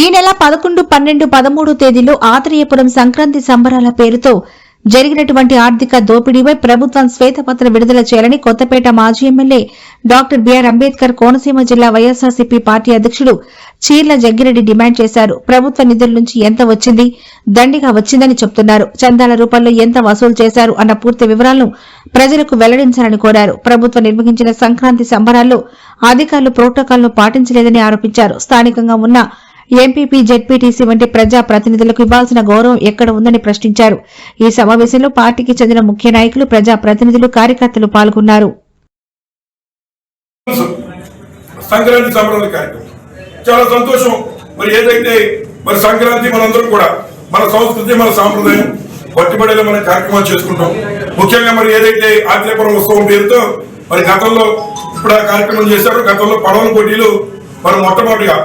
ఈ నెల 11, 12, 13 తేదీలో ఆత్రేయపురం సంక్రాంతి సంబరాల పేరుతో జరిగినటువంటి ఆర్థిక దోపిడీపై ప్రభుత్వం శ్వేతపత్రం విడుదల చేయాలని కొత్తపేట మాజీ MLA doctor BR Ambedkar Konaseema జిల్లా వైఎస్సార్సీపీ పార్టీ అధ్యక్షుడు చీర్ల జగ్గిరెడ్డి డిమాండ్ చేశారు. ప్రభుత్వ నిధుల నుంచి ఎంత వచ్చింది, దండిగా వచ్చిందని చెబుతున్నారు. చందాల రూపంలో ఎంత వసూలు చేశారు అన్న పూర్తి వివరాలను ప్రజలకు వెల్లడించాలని కోరారు. ప్రభుత్వం నిర్వహించిన సంక్రాంతి సంబరాల్లో అధికారులు ప్రోటోకాల్ను పాటించలేదని ఆరోపించారు. స్థానికంగా ఉన్న ఎంపీపీ, జెడ్పీటీసీ వంటి ప్రజా ప్రతినిధులకు ఇవ్వాల్సిన గౌరవం ఎక్కడ ఉందని ప్రశ్నించారు. ఈ సమావేశంలో పార్టీకి చెందిన ముఖ్య నాయకులు, ప్రజా ప్రతినిధులు, కార్యకర్తలు పాల్గొన్నారు. సంక్రాంతి సంబరాల కార్యక్రమం చాలా సంతోషం. మరి ఏదైతే మరి సంక్రాంతి మనందరం కూడా మన సంస్కృతి, మన సాంప్రదాయం పట్టుబడేలా మన కార్యక్రమాలు చేసుకుంటాం. ముఖ్యంగా మరి ఏదైతే ఆత్రేయపురం ఉత్సవం పేరుతో మరి గతంలో ఇప్పుడు ఆ కార్యక్రమం చేశారు. గతంలో పడవల పోటీలు మరి మొట్టమొదటిగా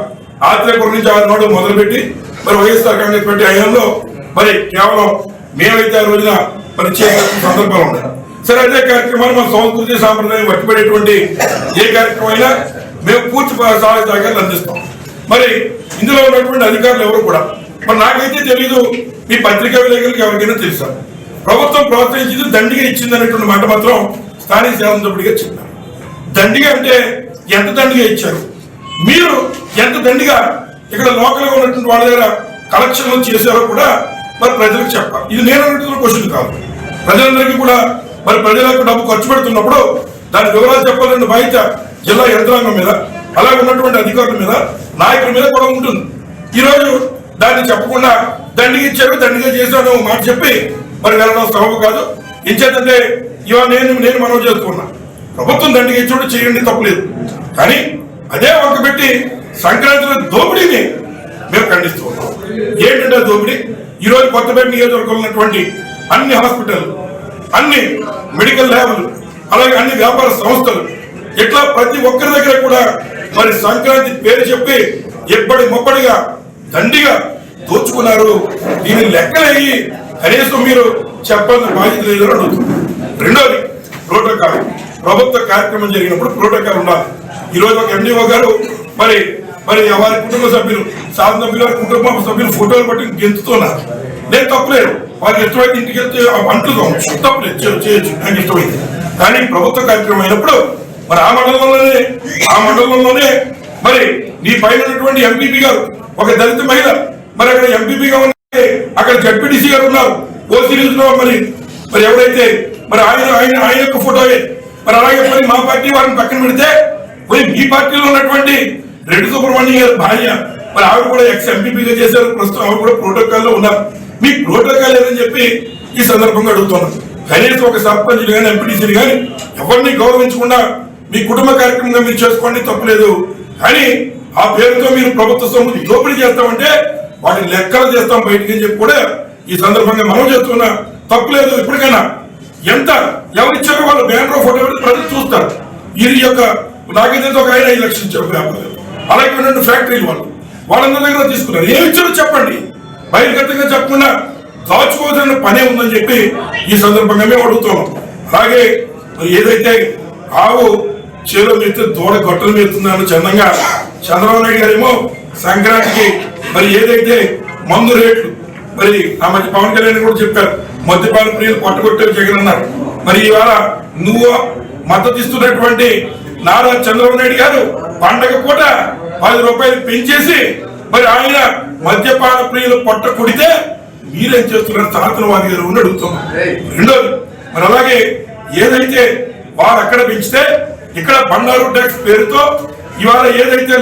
ఆత్రేయపురం నుంచి 6 నాడు మొదలుపెట్టి మరి వైఎస్ఆర్ కాంగ్రెస్ పార్టీ హయాంలో మరి కేవలం మేమైతే ఆ రోజున మరి చేయాల్సిన సందర్భాలు ఉన్నాయి. సరే, అదే కార్యక్రమాలు మన సంస్కృతి సాంప్రదాయం పట్టుబడేటువంటి ఏ కార్యక్రమం అయినా మేము పూర్తి సహాయ సహకారాలు అందిస్తాం. మరి ఇందులో ఉన్నటువంటి అధికారులు ఎవరు కూడా మరి నాకైతే తెలీదు, మీ పత్రికా విలేకరులకు ఎవరికైనా తెలుసా, ప్రభుత్వం ప్రోత్సహించింది దండిగా ఇచ్చింది అనేటువంటి మాట మాత్రం స్థానిక శాసనసభ్యుడిగా చెప్పారు. దండిగా అంటే ఎంత దండిగా ఇచ్చారు, మీరు ఎంత దండిగా ఇక్కడ లోకల్ గా ఉన్నటువంటి వాళ్ళ దగ్గర కలెక్షన్లు చేశారో కూడా మరి ప్రజలకు చెప్పాలి. ఇది నేను అన్నటువంటి క్వశ్చన్ కాదు. ప్రజలందరికీ కూడా మరి ప్రజలకు డబ్బు ఖర్చు పెడుతున్నప్పుడు దాని వివరాలు చెప్పాలన్న బాధ్యత జిల్లా యంత్రాంగం మీద, అలాగే ఉన్నటువంటి అధికారుల మీద, నాయకుల మీద కూడా ఉంటుంది. ఈ రోజు దాన్ని చెప్పకుండా దండిగా ఇచ్చారు, దండిగా చేశాను మాట చెప్పి మరి వెళ్ళడం సబబు కాదు. ఇంచేతంటే ఇవాళ నేను మనవి చేసుకున్నా, ప్రభుత్వం దండిగా ఇచ్చాడు, చేయండి, తప్పలేదు. కానీ అదే ఒక పెట్టి సంక్రాంతిలో దోపిడీని మేము ఖండిస్తూ ఉన్నాం. ఏంటంటే దోపిడీ, ఈ రోజు కొత్తపేట నియోజకవర్గంలో ఉన్నటువంటి అన్ని హాస్పిటల్, అన్ని మెడికల్ ల్యాబ్లు, అలాగే అన్ని వ్యాపార సంస్థలు, ఇట్లా ప్రతి ఒక్కరి దగ్గర కూడా మరి సంక్రాంతి పేరు చెప్పి ఎప్పటి మొప్పటిగా దండిగా దోచుకున్నారు. దీని లెక్కలయ్యి కనీసం మీరు చెప్పాల్సిన బాధ్యత లేదని అడుగుతుంది. రెండోది ప్రోటోకాల్. ప్రభుత్వ కార్యక్రమం జరిగినప్పుడు ప్రోటోకాల్ ఉండాలి. ఈ రోజు ఒక ఎండిఓ గారు మరి మరి వారి కుటుంబ సభ్యులు, శాసనసభ్యుల కుటుంబ సభ్యులు ఫోటోలు బట్టి గెంతుతున్నారు. నేను తప్పలేదు, వారికి ఇష్టమైతే ఇంటికి వెళ్తే అంట్లు కావచ్చు, తప్పలేదు, చేయొచ్చు, నాకు ఇష్టమైంది. కానీ ప్రభుత్వ కార్యక్రమం అయినప్పుడు మరి ఆ మండలంలోనే మరి నీ పైన ఉన్నటువంటి ఎంపీపీ గారు ఒక దళిత మహిళ, మరి అక్కడ ఎంపీపీగా ఉన్న అక్కడ జడ్పీటీసీ గారు ఉన్నారు. ఓసీరీస్ లో మరి మరి ఎవరైతే మరి ఆయన యొక్క ఫోటోయే మరి అలాగే మరి మా పార్టీ వారిని పక్కన పెడితే మరి మీ పార్టీలో ఉన్నటువంటి రెడ్డి సుబ్రహ్మణ్యం గారి భార్య మరి ఆవిడ కూడా ఎక్స్ ఎంపీపీగా చేశారు. ప్రస్తుతం ఆవిడ కూడా ప్రోటోకాల్లో ఉన్నారు. మీ ప్రోటోకాల్ ఏదని చెప్పి ఈ సందర్భంగా అడుగుతున్నాను. కనీసం ఒక సర్పంచ్లు కానీ, ఎంపీటీసీలు కానీ ఎవరిని గౌరవించకుండా మీ కుటుంబ కార్యక్రమంగా మీరు చేసుకోండి, తప్పులేదు. కానీ ఆ పేరుతో మీరు ప్రభుత్వ సొమ్ము దోపిడీ చేస్తామంటే వాటిని లెక్కలు చేస్తాం బయటికి అని చెప్పి కూడా ఈ సందర్భంగా మనం చేస్తున్నా, తప్పులేదు. ఇప్పటికైనా ఎంత ఎవరిచ్చారో వాళ్ళు బ్యానర్ ఫోటో పెట్టి ప్రజలు చూస్తారు. ఈ యొక్క నాకైతే ఒక 5 లక్షలు ఇచ్చారు వ్యాపారాలు, అలాగే ఉన్నటువంటి ఫ్యాక్టరీలు వాళ్ళందరి దగ్గర తీసుకున్నారు. ఏమి ఇచ్చారో చెప్పండి, బహిర్గతంగా చెప్పకుండా దాచుకోవాల్సిన పనే ఉందని చెప్పి ఈ సందర్భంగా మేము అడుగుతున్నాం. అలాగే ఏదైతే ఆవు చేలో మెత్తే దూడ గొట్టలు మెత్తుందని చందంగా చంద్రబాబు నాయుడు గారేమో సంక్రాంతికి మరి ఏదైతే మందు రేట్లు మరి ఆ మధ్య పవన్ కళ్యాణ్ కూడా చెప్పారు, మద్యపాన ప్రియులు పట్టుకొట్టే జగన్ అన్నారు. మరి ఇవాళ నువ్వు మద్దతు ఇస్తున్నటువంటి నారా చంద్రబాబు నాయుడు గారు పండగ పూట 10 రూపాయలు పెంచేసి మరి ఆయన మద్యపాన ప్రియులు పొట్ట కొడితే మీరేం చేస్తున్నారు శాసనవాది గారు అని అడుగుతున్నాం. రెండోది మరి అలాగే ఏదైతే వారు అక్కడ పెంచితే ఇక్కడ బండారు ట్యాక్స్ పేరుతో ఇవాళ ఏదైతే